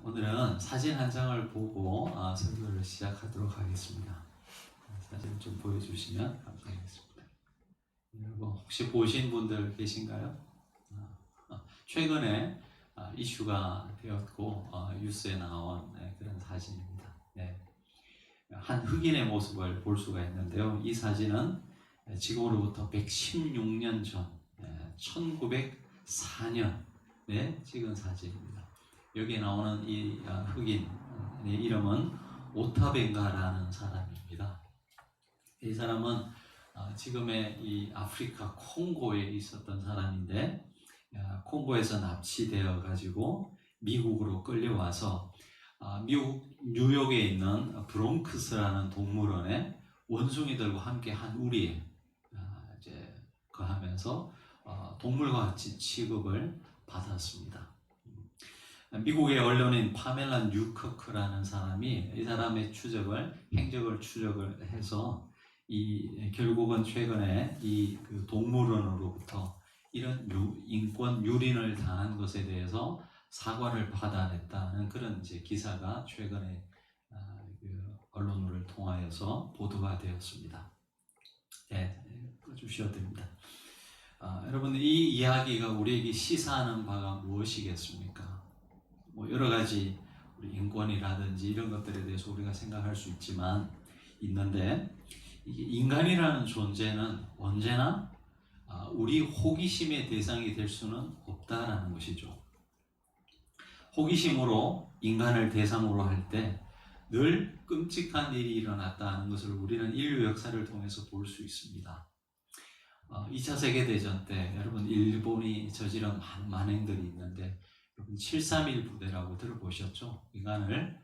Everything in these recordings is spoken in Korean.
오늘은 사진 한 장을 보고 설교를 시작하도록 하겠습니다. 사진 좀 보여주시면 감사하겠습니다. 여러분 혹시 보신 분들 계신가요? 최근에 이슈가 되었고 뉴스에 나온 그런 사진입니다. 네. 한 흑인의 모습을 볼 수가 있는데요. 이 사진은 지금으로부터 116년 전 1904년에 찍은 사진입니다. 여기에 나오는 이 흑인의 이름은 오타벤가라는 사람입니다. 이 사람은 지금의 이 아프리카 콩고에 있었던 사람인데 콩고에서 납치되어 가지고 미국으로 끌려와서 미국 뉴욕에 있는 브롱크스라는 동물원에 원숭이들과 함께 한 우리에 이제 거하면서 동물과 같이 취급을 받았습니다. 미국의 언론인 파멜라 뉴커크라는 사람이 이 사람의 행적을 추적을 해서 결국은 최근에 그 동물원으로부터 이런 인권 유린을 당한 것에 대해서 사과를 받아냈다는 그런 이제 기사가 최근에 그 언론을 통하여서 보도가 되었습니다. 네, 꺼주셔도 됩니다. 여러분, 이 이야기가 우리에게 시사하는 바가 무엇이겠습니까? 여러 가지 우리 인권이라든지 이런 것들에 대해서 우리가 생각할 수 있는데 인간이라는 존재는 언제나 우리 호기심의 대상이 될 수는 없다라는 것이죠. 호기심으로 인간을 대상으로 할 때 늘 끔찍한 일이 일어났다는 것을 우리는 인류 역사를 통해서 볼 수 있습니다. 2차 세계대전 때 여러분 일본이 저지른 만행들이 있는데 여러분 731 부대라고 들어보셨죠? 인간을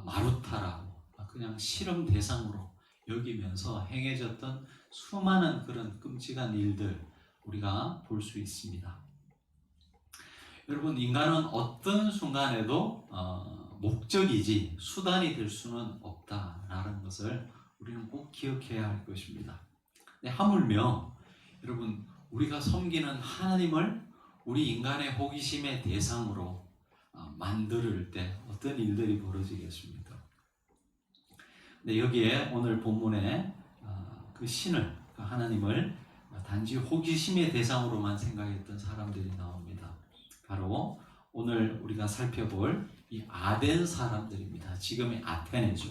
마루타라고 그냥 실험 대상으로 여기면서 행해졌던 수많은 그런 끔찍한 일들 우리가 볼 수 있습니다. 여러분 인간은 어떤 순간에도 목적이지 수단이 될 수는 없다라는 것을 우리는 꼭 기억해야 할 것입니다. 하물며 여러분 우리가 섬기는 하나님을 우리 인간의 호기심의 대상으로 만들 때 어떤 일들이 벌어지겠습니까? 근데 여기에 오늘 본문에 그 신을, 그 하나님을 단지 호기심의 대상으로만 생각했던 사람들이 나옵니다. 바로 오늘 우리가 살펴볼 이 아덴 사람들입니다. 지금의 아테네죠.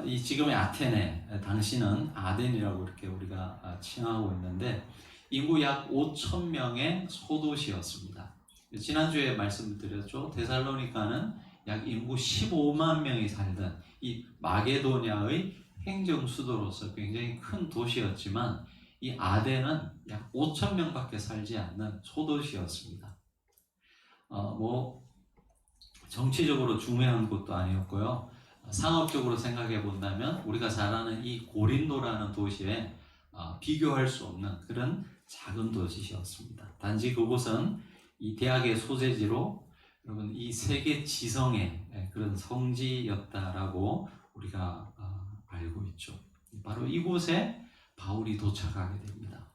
이 지금의 아테네, 당시는 아덴이라고 이렇게 우리가 칭하고 있는데 인구 약 5,000명의 소도시였습니다. 지난주에 말씀드렸죠. 데살로니가는 약 인구 15만 명이 살던 이 마게도냐의 행정수도로서 굉장히 큰 도시였지만 이 아덴은 약 5,000명밖에 살지 않는 소도시였습니다. 정치적으로 중요한 곳도 아니었고요. 상업적으로 생각해 본다면 우리가 잘 아는 이 고린도라는 도시에 비교할 수 없는 그런 작은 도시였습니다. 단지 그곳은 이 대학의 소재지로 여러분 이 세계 지성의 그런 성지였다라고 우리가 알고 있죠. 바로 이곳에 바울이 도착하게 됩니다.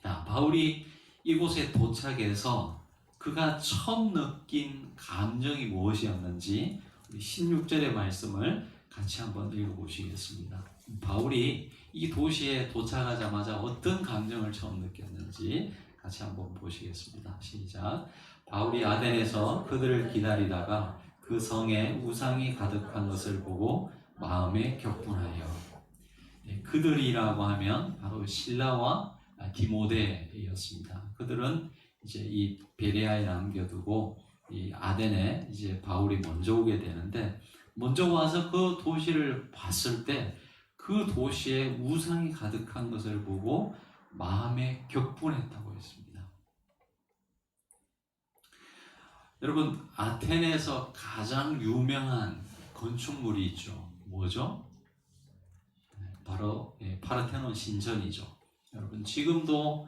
자, 바울이 이곳에 도착해서 그가 처음 느낀 감정이 무엇이었는지 우리 16절의 말씀을 같이 한번 읽어보시겠습니다. 바울이 이 도시에 도착하자마자 어떤 감정을 처음 느꼈는지 같이 한번 보시겠습니다. 시작. 바울이 아덴에서 그들을 기다리다가 그 성에 우상이 가득한 것을 보고 마음에 격분하여. 그들이라고 하면 바로 실라와 디모데였습니다. 그들은 이제 이 베레아에 남겨두고 이 아덴에 이제 바울이 먼저 오게 되는데 먼저 와서 그 도시를 봤을 때 그 도시에 우상이 가득한 것을 보고 마음에 격분했다고 했습니다. 여러분 아테네에서 가장 유명한 건축물이 있죠. 뭐죠? 바로 파르테논 신전이죠. 여러분 지금도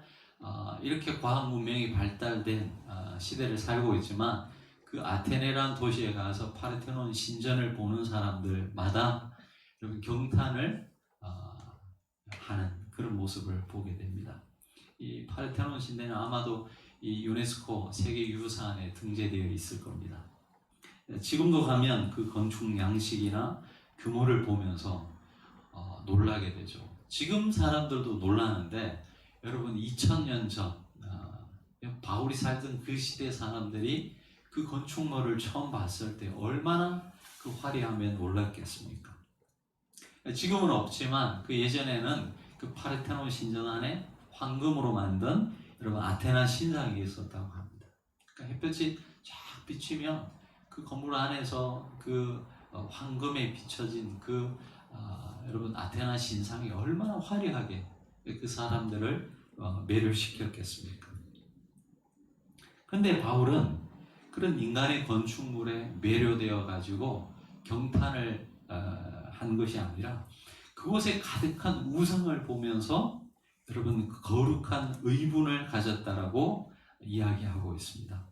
이렇게 과학 문명이 발달된 시대를 살고 있지만 그 아테네라는 도시에 가서 파르테논 신전을 보는 사람들마다 여러분 경탄을 하는 그런 모습을 보게 됩니다. 이 파르테논 신전은 아마도 이 유네스코 세계유산에 등재되어 있을 겁니다. 지금도 가면 그 건축 양식이나 규모를 보면서 놀라게 되죠. 지금 사람들도 놀라는데 여러분 2000년 전 바울이 살던 그 시대 사람들이 그 건축물을 처음 봤을 때 얼마나 그 화려하면 놀랐겠습니까? 지금은 없지만 그 예전에는 그 파르테논 신전 안에 황금으로 만든 여러분 아테나 신상이 있었다고 합니다. 그러니까 햇볕이 쫙 비치면 그 건물 안에서 그 황금에 비춰진 그 여러분 아테나 신상이 얼마나 화려하게 그 사람들을 매료시켰겠습니까? 근데 바울은 그런 인간의 건축물에 매료되어 가지고 경탄을 한 것이 아니라 그곳에 가득한 우상을 보면서 여러분 거룩한 의분을 가졌다라고 이야기하고 있습니다.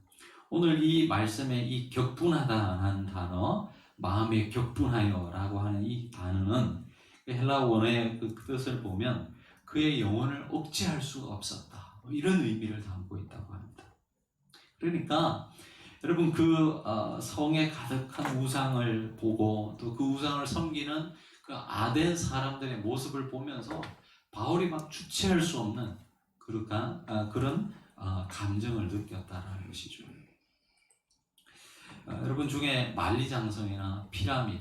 오늘 이 말씀에 이 격분하다라는 단어, 마음에 격분하여라고 하는 이 단어는 헬라 원어의 그 뜻을 보면 그의 영혼을 억제할 수가 없었다, 이런 의미를 담고 있다고 합니다. 그러니까 여러분 그 성에 가득한 우상을 보고 또 그 우상을 섬기는 그 아덴 사람들의 모습을 보면서 바울이 막 주체할 수 없는 그런 감정을 느꼈다라는 것이죠. 여러분 중에 만리장성이나 피라밋,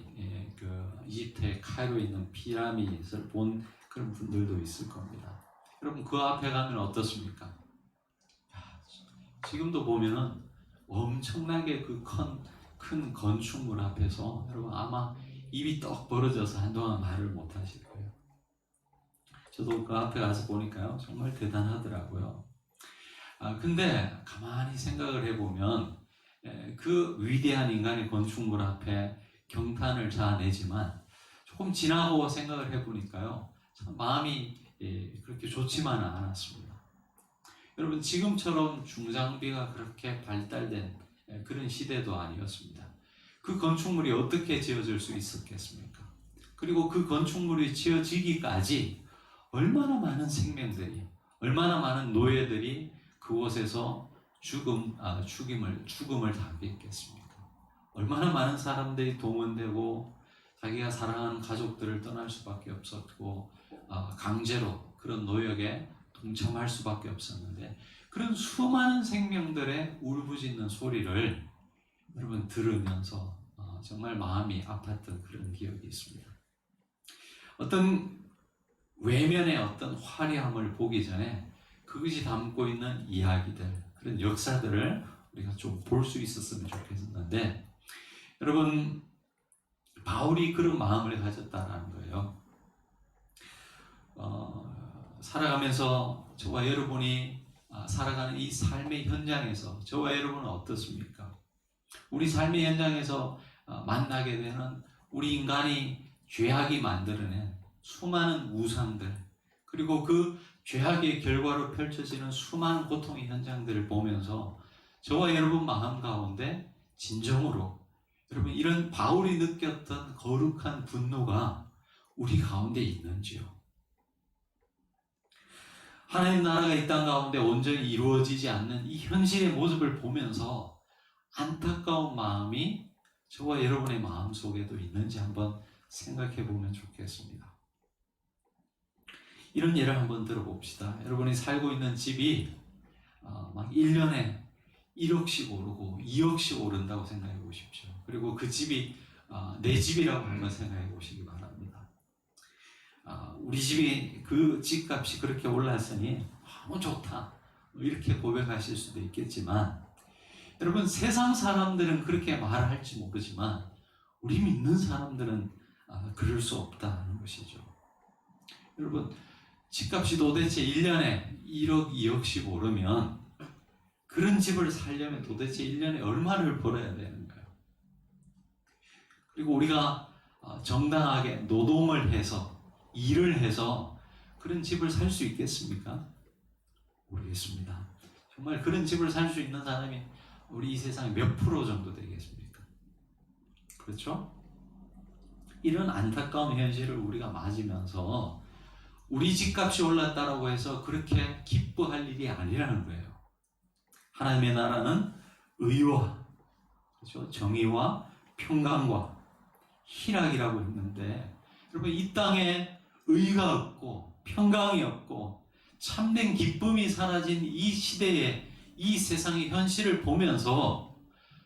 그 이집트의 카이로에 있는 피라밋을 본 그런 분들도 있을 겁니다. 여러분 그 앞에 가면 어떻습니까? 지금도 보면은 엄청나게 그 큰 건축물 앞에서 여러분 아마 입이 떡 벌어져서 한동안 말을 못 하실 거예요. 저도 그 앞에 가서 보니까요, 정말 대단하더라고요. 근데 가만히 생각을 해보면 그 위대한 인간의 건축물 앞에 경탄을 자아내지만 조금 지나고 생각을 해보니까요, 참 마음이 그렇게 좋지만은 않았습니다. 여러분 지금처럼 중장비가 그렇게 발달된 그런 시대도 아니었습니다. 그 건축물이 어떻게 지어질 수 있었겠습니까? 그리고 그 건축물이 지어지기까지 얼마나 많은 생명들이, 얼마나 많은 노예들이 그곳에서 죽음을 당했겠습니까? 얼마나 많은 사람들이 동원되고 자기가 사랑하는 가족들을 떠날 수밖에 없었고 강제로 그런 노역에 동참할 수밖에 없었는데, 그런 수많은 생명들의 울부짖는 소리를 여러분 들으면서 정말 마음이 아팠던 그런 기억이 있습니다. 어떤 외면의 어떤 화려함을 보기 전에 그것이 담고 있는 이야기들, 그런 역사들을 우리가 좀 볼 수 있었으면 좋겠는데, 여러분 바울이 그런 마음을 가졌다라는 거예요. 살아가면서 저와 여러분이 살아가는 이 삶의 현장에서 저와 여러분은 어떻습니까? 우리 삶의 현장에서 만나게 되는 우리 인간이 죄악이 만들어낸 수많은 우상들, 그리고 그 죄악의 결과로 펼쳐지는 수많은 고통의 현장들을 보면서 저와 여러분 마음 가운데 진정으로 여러분 이런 바울이 느꼈던 거룩한 분노가 우리 가운데 있는지요? 하나님 나라가 이 땅 가운데 온전히 이루어지지 않는 이 현실의 모습을 보면서 안타까운 마음이 저와 여러분의 마음 속에도 있는지 한번 생각해 보면 좋겠습니다. 이런 예를 한번 들어봅시다. 여러분이 살고 있는 집이 막 1년에 1억씩 오르고 2억씩 오른다고 생각해 보십시오. 그리고 그 집이 내 집이라고 한번 생각해 보시기 바랍니다. 우리 집이 그 집값이 그렇게 올랐으니 너무 좋다, 이렇게 고백하실 수도 있겠지만, 여러분 세상 사람들은 그렇게 말할지 모르지만 우리 믿는 사람들은 그럴 수 없다는 것이죠. 여러분 집값이 도대체 1년에 1억, 2억씩 오르면 그런 집을 살려면 도대체 1년에 얼마를 벌어야 되는가요? 그리고 우리가 정당하게 노동을 해서, 일을 해서 그런 집을 살 수 있겠습니까? 모르겠습니다. 정말 그런 집을 살 수 있는 사람이 우리 이 세상에 몇 프로 정도 되겠습니까? 그렇죠? 이런 안타까운 현실을 우리가 맞으면서 우리 집값이 올랐다라고 해서 그렇게 기뻐할 일이 아니라는 거예요. 하나님의 나라는 의와, 그렇죠? 정의와 평강과 희락이라고 했는데, 여러분, 이 땅에 의가 없고 평강이 없고 참된 기쁨이 사라진 이 시대에, 이 세상의 현실을 보면서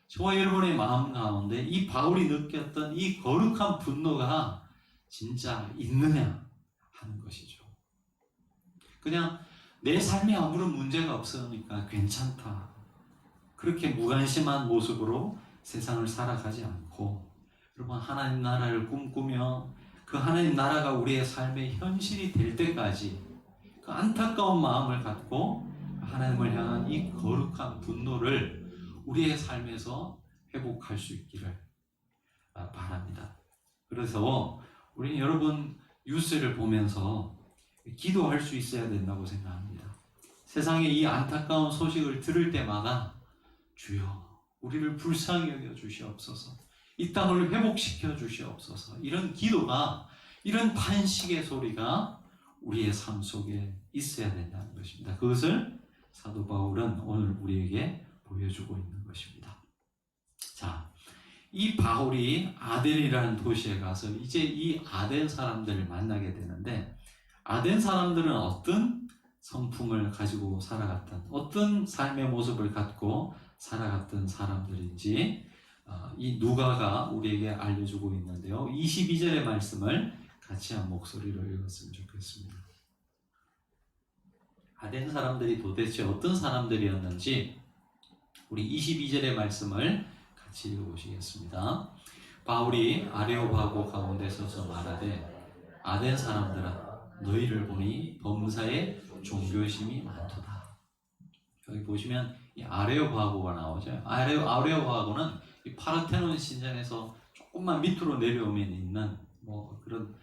저와 여러분의 마음 가운데 이 바울이 느꼈던 이 거룩한 분노가 진짜 있느냐 하는 것이죠. 그냥 내 삶에 아무런 문제가 없으니까 괜찮다, 그렇게 무관심한 모습으로 세상을 살아가지 않고, 여러분, 하나님 나라를 꿈꾸며 그 하나님 나라가 우리의 삶의 현실이 될 때까지 그 안타까운 마음을 갖고 하나님을 향한 이 거룩한 분노를 우리의 삶에서 회복할 수 있기를 바랍니다. 그래서 우리는 여러분 뉴스를 보면서 기도할 수 있어야 된다고 생각합니다. 세상의 이 안타까운 소식을 들을 때마다 주여 우리를 불쌍히 여겨 주시옵소서, 이 땅을 회복시켜 주시옵소서, 이런 기도가, 이런 탄식의 소리가 우리의 삶 속에 있어야 된다는 것입니다. 그것을 사도 바울은 오늘 우리에게 보여주고 있는 것입니다. 자, 이 바울이 아덴이라는 도시에 가서 이제 이 아덴 사람들을 만나게 되는데, 아덴 사람들은 어떤 성품을 가지고 살아갔던, 어떤 삶의 모습을 갖고 살아갔던 사람들인지 이 누가가 우리에게 알려주고 있는데요. 22절의 말씀을 같이 한 목소리로 읽었으면 좋겠습니다. 아덴 사람들이 도대체 어떤 사람들이었는지 우리 22절의 말씀을 같이 읽어보시겠습니다. 바울이 아레오바고 가운데 서서 말하되 아덴 사람들아 너희를 보니 범사에 종교심이 많도다. 여기 보시면 이 아레오바고가 나오죠. 아레오바고는 이 파르테논 신전에서 조금만 밑으로 내려오면 있는 뭐 그런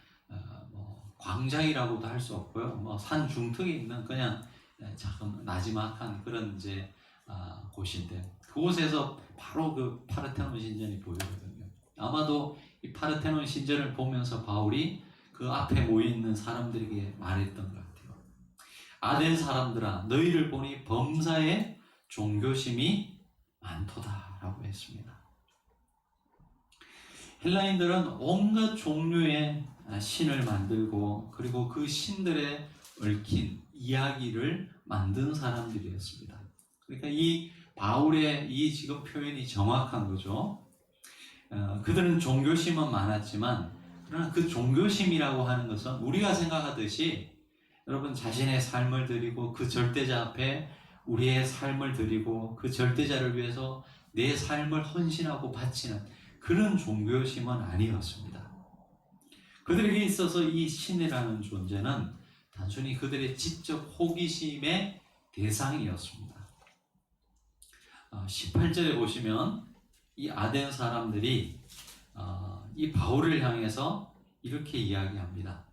뭐 광장이라고도 할 수 없고요. 뭐 산 중턱에 있는 그냥 작은 나지막한 그런 이제 곳인데, 그곳에서 바로 그 파르테논 신전이 보이거든요. 아마도 이 파르테논 신전을 보면서 바울이 그 앞에 모여 있는 사람들에게 말했던 것 같아요. 아덴 사람들아 너희를 보니 범사에 종교심이 많도다라고 했습니다. 헬라인들은 온갖 종류의 신을 만들고, 그리고 그 신들의 얽힌 이야기를 만든 사람들이었습니다. 그러니까 이 바울의 이 지금 표현이 정확한 거죠. 그들은 종교심은 많았지만, 그러나 그 종교심이라고 하는 것은 우리가 생각하듯이 여러분 자신의 삶을 드리고 그 절대자 앞에 우리의 삶을 드리고 그 절대자를 위해서 내 삶을 헌신하고 바치는 그런 종교심은 아니었습니다. 그들에게 있어서 이 신이라는 존재는 단순히 그들의 지적 호기심의 대상이었습니다. 18절에 보시면 이 아덴 사람들이 이 바울을 향해서 이렇게 이야기합니다.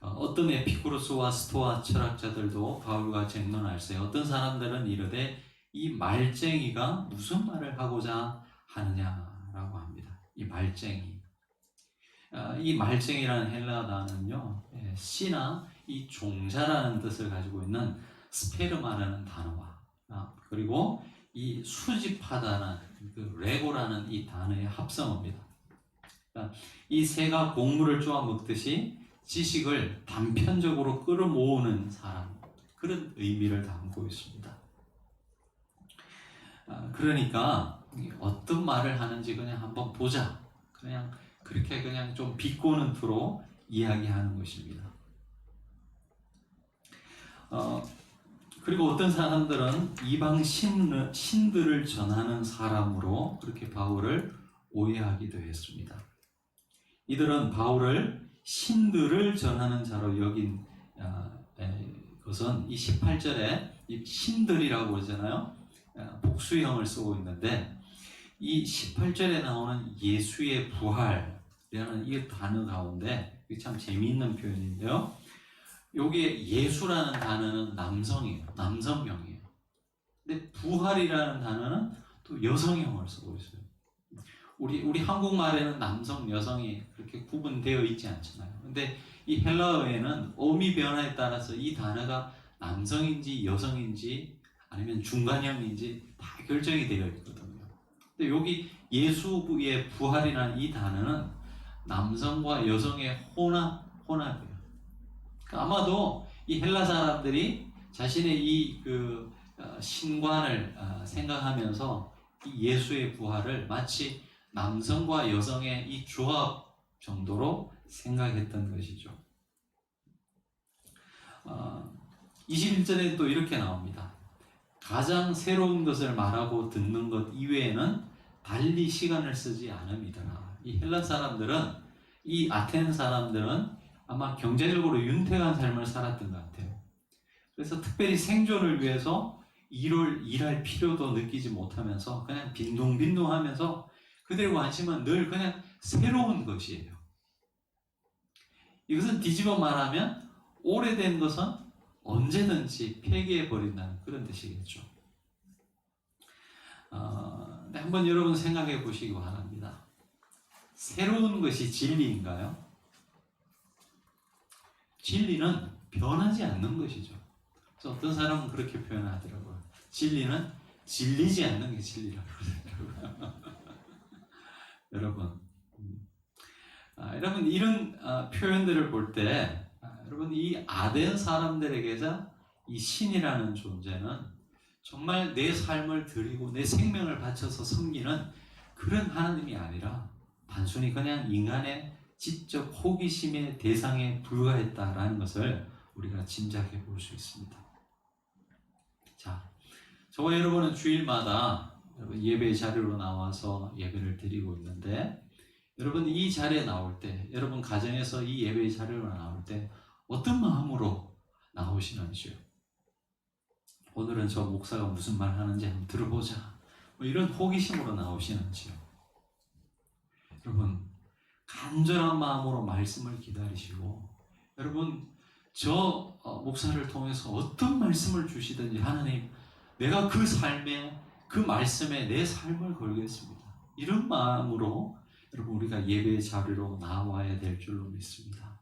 어떤 에피쿠로스와 스토아 철학자들도 바울과 쟁론할세. 어떤 사람들은 이르되 이 말쟁이가 무슨 말을 하고자 하느냐라고 합니다. 이 말쟁이. 이 말쟁이라는 헬라 단어는요, 씨나 이 종자라는 뜻을 가지고 있는 스페르마라는 단어와 그리고 이 수집하다는 그 레고라는 이 단어의 합성어입니다. 이 새가 곡물을 쪼아 먹듯이 지식을 단편적으로 끌어모으는 사람, 그런 의미를 담고 있습니다. 그러니까 어떤 말을 하는지 그냥 한번 보자, 그냥 그렇게 그냥 좀 비꼬는 투로 이야기하는 것입니다. 그리고 어떤 사람들은 이방 신들을 전하는 사람으로 그렇게 바울을 오해하기도 했습니다. 이들은 바울을 신들을 전하는 자로 여긴 것은 이 18절에 이 신들이라고 그러잖아요. 복수형을 쓰고 있는데, 이 18절에 나오는 예수의 부활이라는 이 단어 가운데 참 재미있는 표현인데요. 요게 예수라는 단어는 남성이에요. 남성형이에요. 근데 부활이라는 단어는 또 여성형을 쓰고 있어요. 우리 한국말에는 남성, 여성이 그렇게 구분되어 있지 않잖아요. 근데 이 헬라어에는 어미 변화에 따라서 이 단어가 남성인지 여성인지 아니면 중간형인지 다 결정이 되어 있거든요. 근데 여기 예수의 부활이라는 이 단어는 남성과 여성의 혼합이에요. 그러니까 아마도 이 헬라 사람들이 자신의 이 신관을 생각하면서 이 예수의 부활을 마치 남성과 여성의 이 조합 정도로 생각했던 것이죠. 21절에 또 이렇게 나옵니다. 가장 새로운 것을 말하고 듣는 것 이외에는 달리 시간을 쓰지 않음이더라. 이 헬라 사람들은, 이 아테네 사람들은 아마 경제적으로 윤택한 삶을 살았던 것 같아요. 그래서 특별히 생존을 위해서 일할 필요도 느끼지 못하면서 그냥 빈둥빈둥하면서 그들의 관심은 늘 그냥 새로운 것이에요. 이것은 뒤집어 말하면 오래된 것은 언제든지 폐기해버린다는 그런 뜻이겠죠. 한번 여러분 생각해 보시기 바랍니다. 새로운 것이 진리인가요? 진리는 변하지 않는 것이죠. 그래서 어떤 사람은 그렇게 표현하더라고요. 진리는 질리지 않는 게 진리라고 그러더라고요. 여러분 이런 표현들을 볼 때 여러분 이 아덴 사람들에게서 이 신이라는 존재는 정말 내 삶을 드리고 내 생명을 바쳐서 섬기는 그런 하나님이 아니라 단순히 그냥 인간의 지적 호기심의 대상에 불과했다라는 것을 우리가 짐작해 볼 수 있습니다. 자, 저와 여러분은 주일마다 예배 자리로 나와서 예배를 드리고 있는데 여러분 이 자리에 나올 때, 여러분 가정에서 이 예배 자리로 나올 때 어떤 마음으로 나오시는지요? 오늘은 저 목사가 무슨 말 하는지 한번 들어보자. 이런 호기심으로 나오시는지요? 여러분 간절한 마음으로 말씀을 기다리시고 여러분 저 목사를 통해서 어떤 말씀을 주시든지 하나님 내가 그 삶에 그 말씀에 내 삶을 걸겠습니다. 이런 마음으로 여러분 우리가 예배의 자리로 나와야 될 줄로 믿습니다.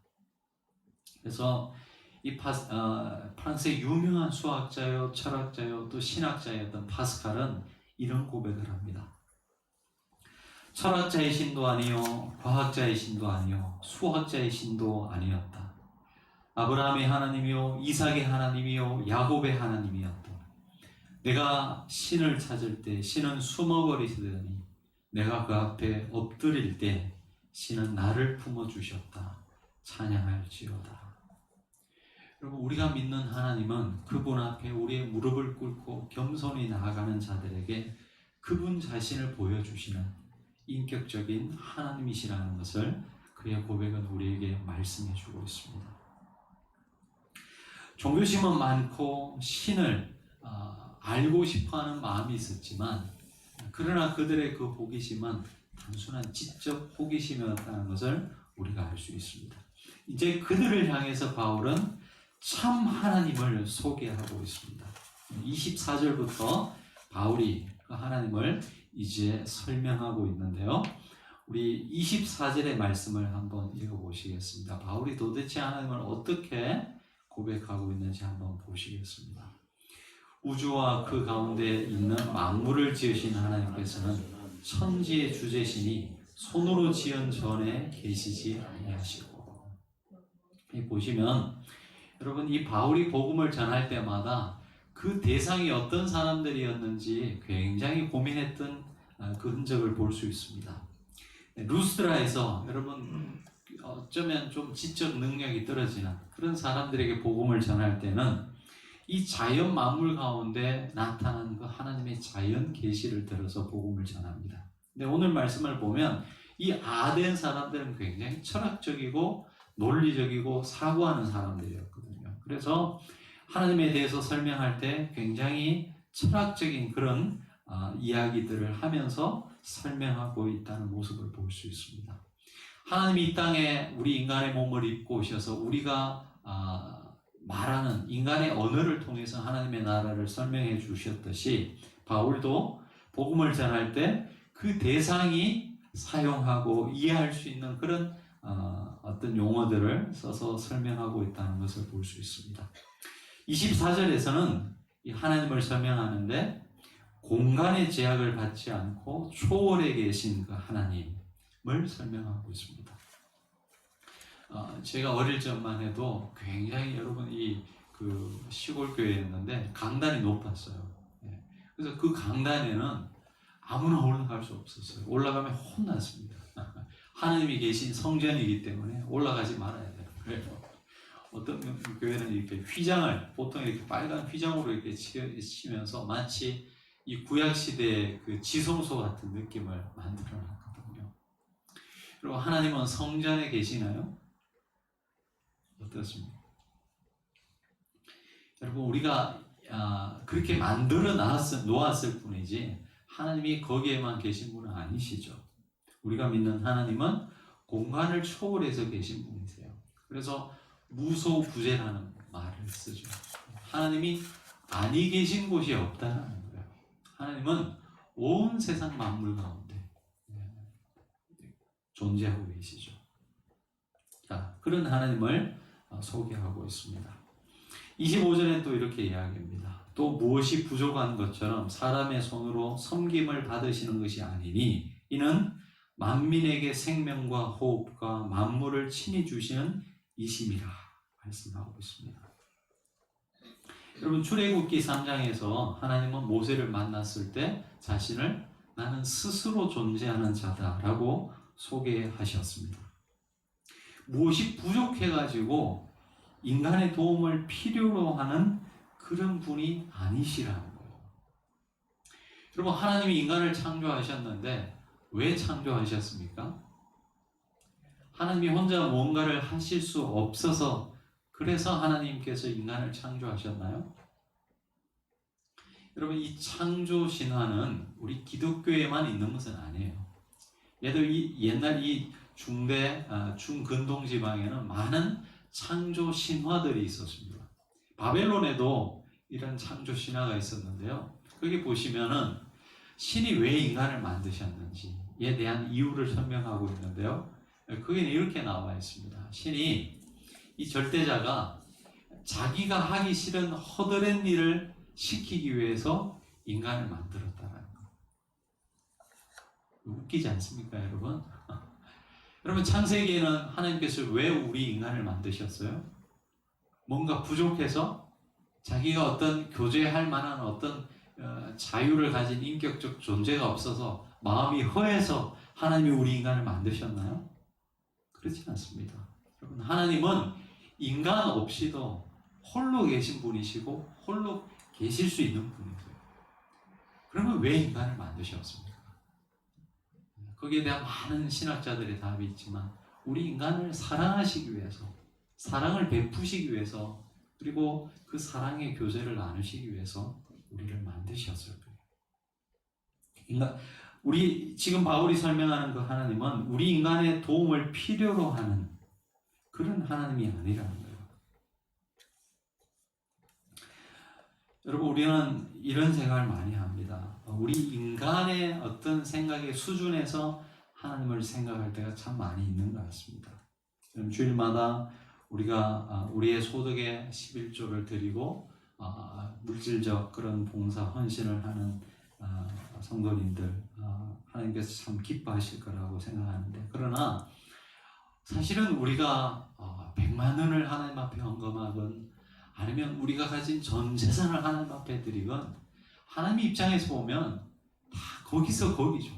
그래서 이 프랑스의 유명한 수학자요, 철학자요, 또 신학자였던 파스칼은 이런 고백을 합니다. 철학자의 신도 아니요, 과학자의 신도 아니요, 수학자의 신도 아니었다. 아브라함의 하나님이요, 이삭의 하나님이요, 야곱의 하나님이었다. 내가 신을 찾을 때 신은 숨어버리시더니 내가 그 앞에 엎드릴 때 신은 나를 품어주셨다. 찬양할지어다. 여러분 우리가 믿는 하나님은 그분 앞에 우리의 무릎을 꿇고 겸손히 나아가는 자들에게 그분 자신을 보여주시는 인격적인 하나님이시라는 것을 그의 고백은 우리에게 말씀해주고 있습니다. 종교심은 많고 신을 알고 싶어하는 마음이 있었지만 그러나 그들의 그 호기심은 단순한 지적 호기심이었다는 것을 우리가 알 수 있습니다. 이제 그들을 향해서 바울은 참 하나님을 소개하고 있습니다. 24절부터 바울이 그 하나님을 이제 설명하고 있는데요. 우리 24절의 말씀을 한번 읽어보시겠습니다. 바울이 도대체 하나님을 어떻게 고백하고 있는지 한번 보시겠습니다. 우주와 그 가운데 있는 만물을 지으신 하나님께서는 천지의 주제시니 손으로 지은 전에 계시지 아니하시고. 보시면 여러분 이 바울이 복음을 전할 때마다 그 대상이 어떤 사람들이었는지 굉장히 고민했던 그 흔적을 볼 수 있습니다. 루스드라에서 여러분 어쩌면 좀 지적 능력이 떨어지는 그런 사람들에게 복음을 전할 때는 이 자연 만물 가운데 나타난 그 하나님의 자연 계시를 들어서 복음을 전합니다. 근데 오늘 말씀을 보면 이 아덴 사람들은 굉장히 철학적이고 논리적이고 사고하는 사람들이었거든요. 그래서 하나님에 대해서 설명할 때 굉장히 철학적인 그런 이야기들을 하면서 설명하고 있다는 모습을 볼 수 있습니다. 하나님이 이 땅에 우리 인간의 몸을 입고 오셔서 우리가 말하는 인간의 언어를 통해서 하나님의 나라를 설명해 주셨듯이 바울도 복음을 전할 때 그 대상이 사용하고 이해할 수 있는 그런 어떤 용어들을 써서 설명하고 있다는 것을 볼 수 있습니다. 24절에서는 이 하나님을 설명하는데 공간의 제약을 받지 않고 초월에 계신 그 하나님을 설명하고 있습니다. 제가 어릴 적만 해도 굉장히 여러분 그 시골 교회였는데 강단이 높았어요. 예. 그래서 그 강단에는 아무나 올라갈 수 없었어요. 올라가면 혼났습니다. 하나님이 계신 성전이기 때문에 올라가지 말아야 돼요. 그래요. 어떤 교회는 이렇게 휘장을 보통 이렇게 빨간 휘장으로 이렇게 치면서 마치 이 구약 시대의 그 지성소 같은 느낌을 만들어 놨거든요. 그리고 하나님은 성전에 계시나요? 어떻습니까? 여러분 우리가 그렇게 만들어 놓았을 뿐이지 하나님이 거기에만 계신 분은 아니시죠. 우리가 믿는 하나님은 공간을 초월해서 계신 분이세요. 그래서 무소부재라는 말을 쓰죠. 하나님이 아니 계신 곳이 없다는 거예요. 하나님은 온 세상 만물 가운데 존재하고 계시죠. 자, 그런 하나님을 소개하고 있습니다. 25절에 또 이렇게 이야기합니다. 또 무엇이 부족한 것처럼 사람의 손으로 섬김을 받으시는 것이 아니니 이는 만민에게 생명과 호흡과 만물을 친히 주시는 이심이라 말씀하고 있습니다. 여러분 출애굽기 3장에서 하나님은 모세를 만났을 때 자신을 나는 스스로 존재하는 자다라고 소개하셨습니다. 무엇이 부족해가지고 인간의 도움을 필요로 하는 그런 분이 아니시라는 거예요. 여러분 하나님이 인간을 창조하셨는데 왜 창조하셨습니까? 하나님이 혼자 뭔가를 하실 수 없어서 그래서 하나님께서 인간을 창조하셨나요? 여러분 이 창조 신화는 우리 기독교에만 있는 것은 아니에요. 옛날 이 중근동 지방에는 많은 창조 신화들이 있었습니다. 바벨론에도 이런 창조 신화가 있었는데요. 거기 보시면은 신이 왜 인간을 만드셨는지에 대한 이유를 설명하고 있는데요. 거기는 이렇게 나와 있습니다. 신이 이 절대자가 자기가 하기 싫은 허드렛 일을 시키기 위해서 인간을 만들었다는 거. 웃기지 않습니까, 여러분? 여러분 창세기에는 하나님께서 왜 우리 인간을 만드셨어요? 뭔가 부족해서 자기가 어떤 교제할 만한 어떤 자유를 가진 인격적 존재가 없어서 마음이 허해서 하나님이 우리 인간을 만드셨나요? 그렇지 않습니다. 여러분 하나님은 인간 없이도 홀로 계신 분이시고 홀로 계실 수 있는 분이세요. 그러면 왜 인간을 만드셨습니까? 거기에 대한 많은 신학자들의 답이 있지만 우리 인간을 사랑하시기 위해서 사랑을 베푸시기 위해서 그리고 그 사랑의 교제를 나누시기 위해서 우리를 만드셨을 거예요. 우리 지금 바울이 설명하는 그 하나님은 우리 인간의 도움을 필요로 하는 그런 하나님이 아니라는 거예요. 여러분 우리는 이런 생각을 많이 합니다. 우리 인간의 어떤 생각의 수준에서 하나님을 생각할 때가 참 많이 있는 것 같습니다. 주일마다 우리가 우리의 소득의 11조를 드리고 물질적 그런 봉사 헌신을 하는 성도님들 하나님께서 참 기뻐하실 거라고 생각하는데 그러나 사실은 우리가 100만 원을 하나님 앞에 헌금하건 아니면 우리가 가진 전 재산을 하나님 앞에 드리건 하나님 입장에서 보면 다 거기서 거기죠.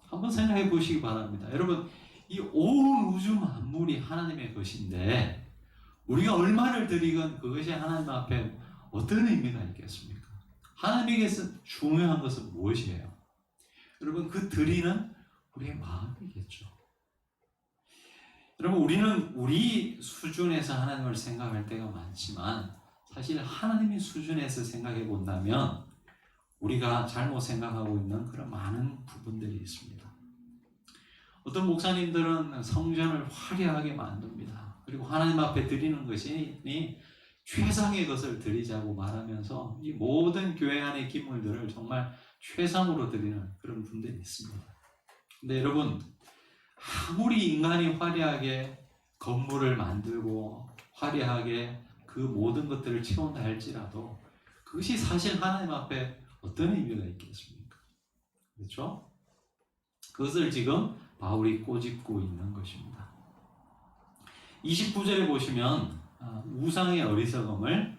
한번 생각해 보시기 바랍니다. 여러분 이 온 우주 만물이 하나님의 것인데 우리가 얼마를 드리건 그것이 하나님 앞에 어떤 의미가 있겠습니까? 하나님에게서 중요한 것은 무엇이에요? 여러분 그 드리는 우리의 마음이겠죠. 여러분 우리는 우리 수준에서 하나님을 생각할 때가 많지만 사실 하나님의 수준에서 생각해 본다면 우리가 잘못 생각하고 있는 그런 많은 부분들이 있습니다. 어떤 목사님들은 성전을 화려하게 만듭니다. 그리고 하나님 앞에 드리는 것이 최상의 것을 드리자고 말하면서 이 모든 교회 안의 기물들을 정말 최상으로 드리는 그런 분들이 있습니다. 근데 여러분 아무리 인간이 화려하게 건물을 만들고 화려하게 그 모든 것들을 채운다 할지라도 그것이 사실 하나님 앞에 어떤 의미가 있겠습니까? 그렇죠? 그것을 지금 바울이 꼬집고 있는 것입니다. 29절에 보시면 우상의 어리석음을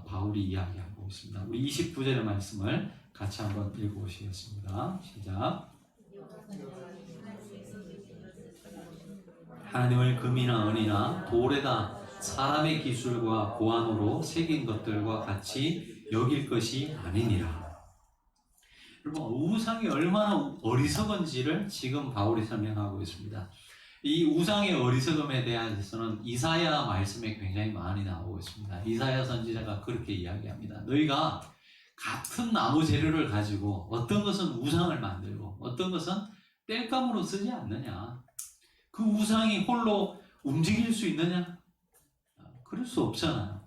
바울이 이야기하고 있습니다. 우리 29절의 말씀을 같이 한번 읽어보시겠습니다. 시작. 하나님을 금이나 은이나 돌에다 사람의 기술과 고안으로 새긴 것들과 같이 여길 것이 아니니라. 여러분, 우상이 얼마나 어리석은지를 지금 바울이 설명하고 있습니다. 이 우상의 어리석음에 대해서는 이사야 말씀에 굉장히 많이 나오고 있습니다. 이사야 선지자가 그렇게 이야기합니다. 너희가 같은 나무 재료를 가지고 어떤 것은 우상을 만들고 어떤 것은 땔감으로 쓰지 않느냐. 그 우상이 홀로 움직일 수 있느냐? 그럴 수 없잖아요.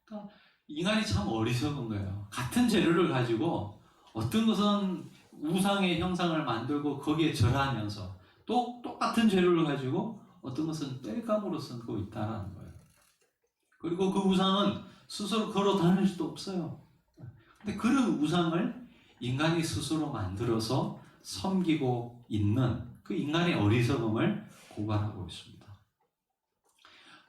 그러니까 인간이 참 어리석은 거예요. 같은 재료를 가지고 어떤 것은 우상의 형상을 만들고 거기에 절하면서 또 똑같은 재료를 가지고 어떤 것은 땔감으로 쓰고 있다는 거예요. 그리고 그 우상은 스스로 걸어 다닐 수도 없어요. 근데 그런 우상을 인간이 스스로 만들어서 섬기고 있는 그 인간의 어리석음을 고발하고 있습니다.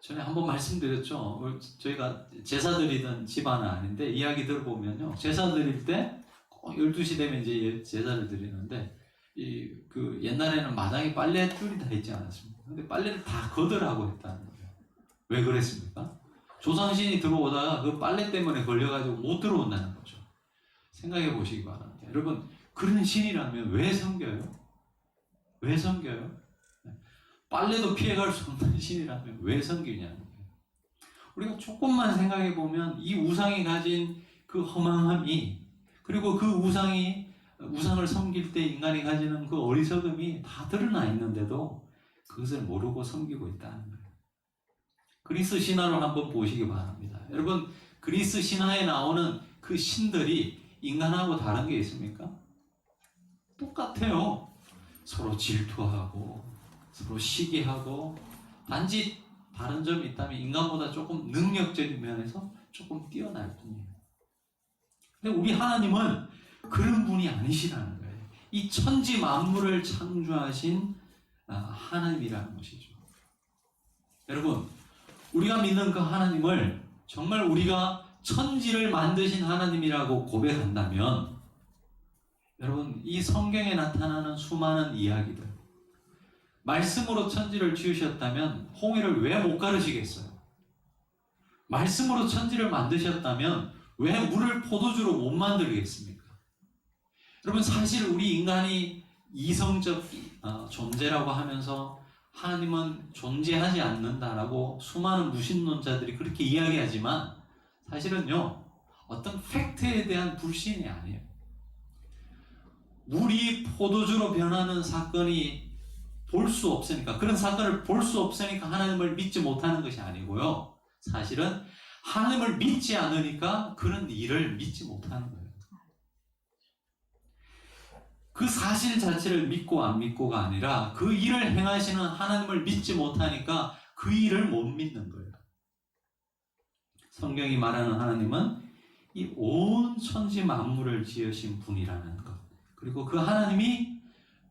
전에 한번 말씀드렸죠. 저희가 제사 드리던 집안은 아닌데 이야기 들어보면요. 제사 드릴 때 12시 되면 이제 제사를 드리는데 그 옛날에는 마당에 빨랫줄이 다 있지 않았습니까? 근데 빨래를 다 걷으라고 했다는 거예요. 왜 그랬습니까? 조상신이 들어오다가 그 빨래 때문에 걸려가지고 못 들어온다는 거죠. 생각해 보시기 바랍니다. 여러분, 그런 신이라면 왜 섬겨요? 왜 섬겨요? 빨래도 피해갈 수 없는 신이라면 왜 섬기냐는 거예요. 우리가 조금만 생각해 보면 이 우상이 가진 그 허망함이, 그리고 그 우상을 섬길 때 인간이 가지는 그 어리석음이 다 드러나 있는데도 그것을 모르고 섬기고 있다는 거예요. 그리스 신화를 한번 보시기 바랍니다. 여러분, 그리스 신화에 나오는 그 신들이 인간하고 다른 게 있습니까? 똑같아요. 서로 질투하고 서로 시기하고, 단지 다른 점이 있다면 인간보다 조금 능력적인 면에서 조금 뛰어날 뿐이에요. 근데 우리 하나님은 그런 분이 아니시라는 거예요. 이 천지 만물을 창조하신 하나님이라는 것이죠. 여러분, 우리가 믿는 그 하나님을 정말 우리가 천지를 만드신 하나님이라고 고백한다면, 여러분, 이 성경에 나타나는 수많은 이야기들, 말씀으로 천지를 지으셨다면 홍해를 왜 못 가르시겠어요? 말씀으로 천지를 만드셨다면 왜 물을 포도주로 못 만들겠습니까? 여러분, 사실 우리 인간이 이성적 존재라고 하면서 하나님은 존재하지 않는다라고 수많은 무신론자들이 그렇게 이야기하지만, 사실은요, 어떤 팩트에 대한 불신이 아니에요. 물이 포도주로 변하는 사건이 볼 수 없으니까, 그런 사건을 볼 수 없으니까 하나님을 믿지 못하는 것이 아니고요. 사실은 하나님을 믿지 않으니까 그런 일을 믿지 못하는 거예요. 그 사실 자체를 믿고 안 믿고가 아니라 그 일을 행하시는 하나님을 믿지 못하니까 그 일을 못 믿는 거예요. 성경이 말하는 하나님은 이 온 천지 만물을 지으신 분이라는 것, 그리고 그 하나님이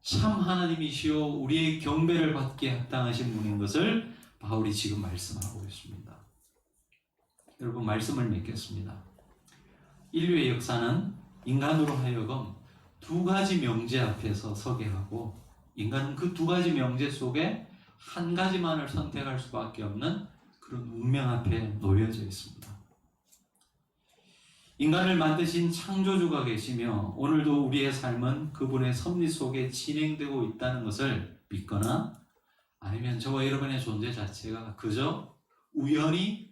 참 하나님이시요 우리의 경배를 받게 합당하신 분인 것을 바울이 지금 말씀하고 있습니다. 여러분, 말씀을 맺겠습니다. 인류의 역사는 인간으로 하여금 두 가지 명제 앞에서 서게 하고, 인간은 그 두 가지 명제 속에 한 가지만을 선택할 수밖에 없는 그런 운명 앞에 놓여져 있습니다. 인간을 만드신 창조주가 계시며 오늘도 우리의 삶은 그분의 섭리 속에 진행되고 있다는 것을 믿거나, 아니면 저와 여러분의 존재 자체가 그저 우연히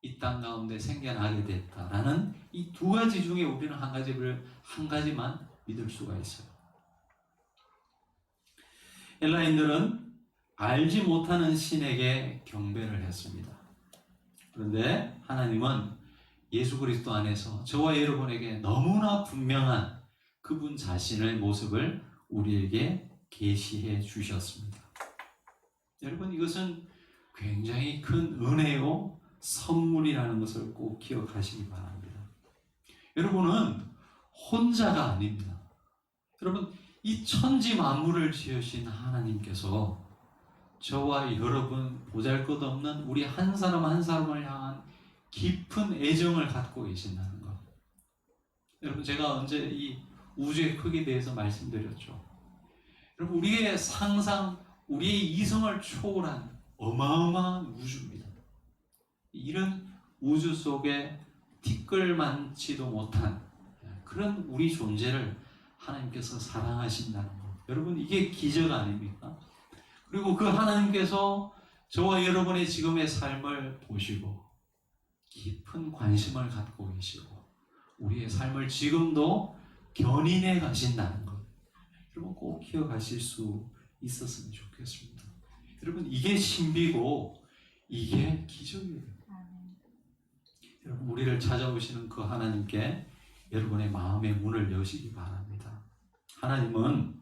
이 땅 가운데 생겨나게 됐다라는 이 두 가지 중에 우리는 한 가지만 믿을 수가 있어요. 헬라인들은 알지 못하는 신에게 경배를 했습니다. 그런데 하나님은 예수 그리스도 안에서 저와 여러분에게 너무나 분명한 그분 자신의 모습을 우리에게 계시해 주셨습니다. 여러분, 이것은 굉장히 큰 은혜요 선물이라는 것을 꼭 기억하시기 바랍니다. 여러분은 혼자가 아닙니다. 여러분, 이 천지 만물을 지으신 하나님께서 저와 여러분 보잘것없는 우리 한 사람 한 사람을 향한 깊은 애정을 갖고 계신다는 것. 여러분, 제가 언제 이 우주의 크기에 대해서 말씀드렸죠. 여러분, 우리의 상상, 우리의 이성을 초월한 어마어마한 우주입니다. 이런 우주 속에 티끌만치도 못한 그런 우리 존재를 하나님께서 사랑하신다는 것. 여러분, 이게 기적 아닙니까? 그리고 그 하나님께서 저와 여러분의 지금의 삶을 보시고 깊은 관심을 갖고 계시고 우리의 삶을 지금도 견인해 가신다는 것. 여러분, 꼭 기억하실 수 있었으면 좋겠습니다. 여러분, 이게 신비고 이게 기적이에요. 여러분, 우리를 찾아오시는 그 하나님께 여러분의 마음의 문을 여시기 바랍니다. 하나님은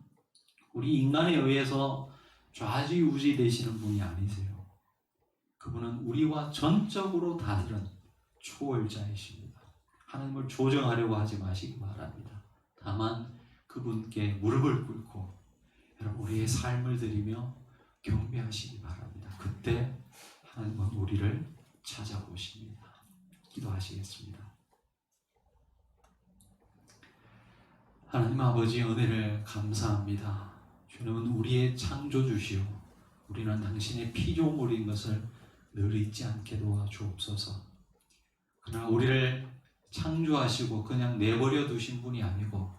우리 인간에 의해서 좌지우지 되시는 분이 아니세요. 그분은 우리와 전적으로 다른 초월자이십니다. 하나님을 조정하려고 하지 마시기 바랍니다. 다만 그분께 무릎을 꿇고 여러분, 우리의 삶을 드리며 경배하시기 바랍니다. 그때 하나님은 우리를 찾아오십니다. 기도하시겠습니다. 하나님 아버지, 은혜를 감사합니다. 주님은 우리의 창조주시오. 우리는 당신의 피조물인 것을 늘 잊지 않게 도와주옵소서. 그러나 우리를 창조하시고 그냥 내버려 두신 분이 아니고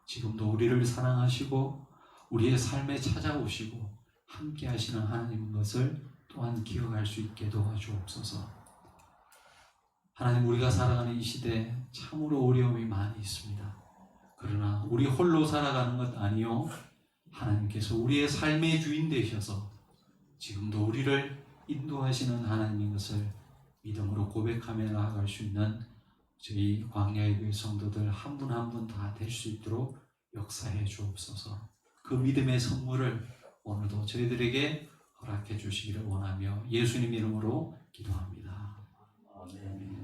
지금도 우리를 사랑하시고 우리의 삶에 찾아오시고 함께 하시는 하나님인 것을 또한 기억할 수 있게 도와주옵소서. 하나님, 우리가 살아가는 이 시대에 참으로 어려움이 많이 있습니다. 그러나 우리 홀로 살아가는 것 아니요, 하나님께서 우리의 삶의 주인 되셔서 지금도 우리를 인도하시는 하나님인 것을 믿음으로 고백하며 나아갈 수 있는 저희 광야의 교회 성도들 한 분 한 분 다 될 수 있도록 역사해 주옵소서. 그 믿음의 선물을 오늘도 저희들에게 허락해 주시기를 원하며 예수님 이름으로 기도합니다. 아멘.